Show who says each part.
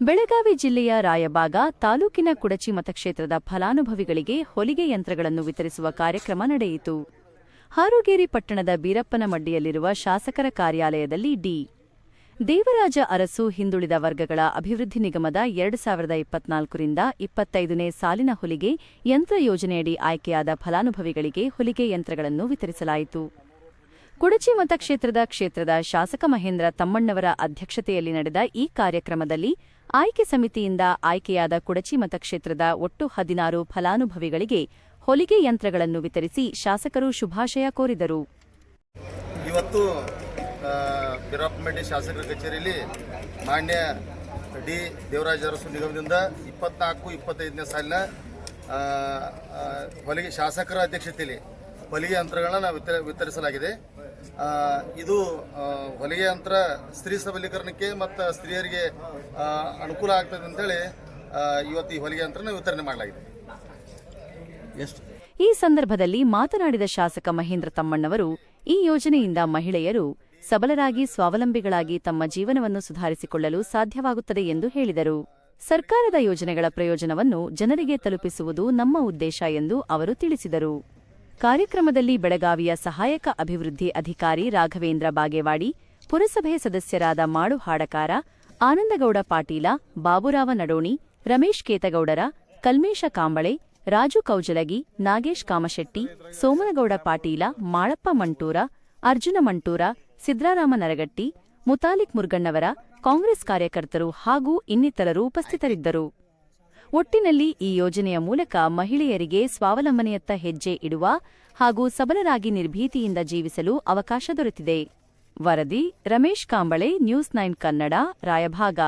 Speaker 1: ಬೆಳಗಾವಿ ಜಿಲ್ಲೆಯ ರಾಯಬಾಗ ತಾಲೂಕಿನ ಕುಡಚಿ ಮತಕ್ಷೇತ್ರದ ಫಲಾನುಭವಿಗಳಿಗೆ ಹೊಲಿಗೆ ಯಂತ್ರಗಳನ್ನು ವಿತರಿಸುವ ಕಾರ್ಯಕ್ರಮ ನಡೆಯಿತು. ಹಾರೋಗೇರಿ ಪಟ್ಟಣದ ಬೀರಪ್ಪನಮಡ್ಡಿಯಲ್ಲಿರುವ ಶಾಸಕರ ಕಾರ್ಯಾಲಯದಲ್ಲಿ ಡಿ. ದೇವರಾಜ ಅರಸು ಹಿಂದುಳಿದ ವರ್ಗಗಳ ಅಭಿವೃದ್ಧಿ ನಿಗಮದ 2024ರಿಂದ 25ನೇ ಸಾಲಿನ ಹೊಲಿಗೆ ಯಂತ್ರ ಯೋಜನೆಯಡಿ ಆಯ್ಕೆಯಾದ ಫಲಾನುಭವಿಗಳಿಗೆ ಹೊಲಿಗೆ ಯಂತ್ರಗಳನ್ನು ವಿತರಿಸಲಾಯಿತು. ಕುಡಚಿ ಮತಕ್ಷೇತ್ರದ ಶಾಸಕ ಮಹೇಂದ್ರ ತಮ್ಮಣ್ಣವರ ಅಧ್ಯಕ್ಷತೆಯಲ್ಲಿ ನಡೆದ ಈ ಕಾರ್ಯಕ್ರಮದಲ್ಲಿ ಆಯ್ಕೆ ಸಮಿತಿಯಿಂದ ಆಯ್ಕೆಯಾದ ಕುಡಚಿ ಮತಕ್ಷೇತ್ರದ ಒಟ್ಟು 16 ಫಲಾನುಭವಿಗಳಿಗೆ ಹೊಲಿಗೆ ಯಂತ್ರಗಳನ್ನು ವಿತರಿಸಿ ಶಾಸಕರು ಶುಭಾಶಯ ಕೋರಿದರು.
Speaker 2: ಇವತ್ತು ಬೀರಪ್ಪನಮಡ್ಡಿ ಶಾಸಕರ ಕಚೇರಿಯಲ್ಲಿ ಮಾನ್ಯ ಡಿ. ದೇವರಾಜ ಅರಸು ನಿಗಮದಿಂದ 24-25ನೇ ಸಾಲಿನ ಹೊಲಿಗೆ ಶಾಸಕರ ಅಧ್ಯಕ್ಷತೆಯಲ್ಲಿ ಹೊಲಿಗೆ ಯಂತ್ರಗಳನ್ನು ವಿತರಿಸಲಾಗಿದೆ. ಇದು ಹೊಲಿಗೆ ಯಂತ್ರ ಸ್ತ್ರೀ ಸಬಲೀಕರಣಕ್ಕೆ ಮತ್ತು ಸ್ತ್ರೀಯರಿಗೆ ಅನುಕೂಲ ಆಗ್ತದೆ ಅಂತೇಳಿ ಇವತ್ತು ಈ ಹೊಲಿಗೆ ಯಂತ್ರನ ವಿತರಣೆ ಮಾಡಲಾಗಿದೆ.
Speaker 1: ಈ ಸಂದರ್ಭದಲ್ಲಿ ಮಾತನಾಡಿದ ಶಾಸಕ ಮಹೇಂದ್ರ ತಮ್ಮಣ್ಣವರು, ಈ ಯೋಜನೆಯಿಂದ ಮಹಿಳೆಯರು ಸಬಲರಾಗಿ ಸ್ವಾವಲಂಬಿಗಳಾಗಿ ತಮ್ಮ ಜೀವನವನ್ನು ಸುಧಾರಿಸಿಕೊಳ್ಳಲು ಸಾಧ್ಯವಾಗುತ್ತದೆ ಎಂದು ಹೇಳಿದರು. ಸರ್ಕಾರದ ಯೋಜನೆಗಳ ಪ್ರಯೋಜನವನ್ನು ಜನರಿಗೆ ತಲುಪಿಸುವುದು ನಮ್ಮ ಉದ್ದೇಶ ಎಂದು ಅವರು ತಿಳಿಸಿದರು. ಕಾರ್ಯಕ್ರಮದಲ್ಲಿ ಬೆಳಗಾವಿಯ ಸಹಾಯಕ ಅಭಿವೃದ್ಧಿ ಅಧಿಕಾರಿ ರಾಘವೇಂದ್ರ ಬಾಗೇವಾಡಿ, ಪುರಸಭೆ ಸದಸ್ಯರಾದ ಮಾಡು ಹಾಡಕಾರ, ಆನಂದಗೌಡ ಪಾಟೀಲ, ಬಾಬುರಾವ ನಡೋಣಿ, ರಮೇಶ್ ಕೇತಗೌಡರ, ಕಲ್ಮೇಶ ಕಾಂಬಳೆ, ರಾಜು ಕೌಜಲಗಿ, ನಾಗೇಶ್ ಕಾಮಶೆಟ್ಟಿ, ಸೋಮನಗೌಡ ಪಾಟೀಲ, ಮಾಳಪ್ಪ ಮಂಟೂರ, ಅರ್ಜುನ ಮಂಟೂರ, ಸಿದ್ರಾರಾಮ ನರಗಟ್ಟಿ, ಮುತಾಲಿಕ್ ಮುರ್ಗಣ್ಣವರ, ಕಾಂಗ್ರೆಸ್ ಕಾರ್ಯಕರ್ತರು ಹಾಗೂ ಇನ್ನಿತರರು ಉಪಸ್ಥಿತರಿದ್ದರು. ಒಟ್ಟಿನಲ್ಲಿ ಈ ಯೋಜನೆಯ ಮೂಲಕ ಮಹಿಳೆಯರಿಗೆ ಸ್ವಾವಲಂಬನೆಯತ್ತ ಹೆಜ್ಜೆ ಇಡುವ ಹಾಗೂ ಸಬಲರಾಗಿ ನಿರ್ಭೀತಿಯಿಂದ ಜೀವಿಸಲು ಅವಕಾಶ ದೊರೆತಿದೆ. ವರದಿ ರಮೇಶ್ ಕಾಂಬಳೆ, ನ್ಯೂಸ್ 9 ಕನ್ನಡ, ರಾಯಭಾಗ.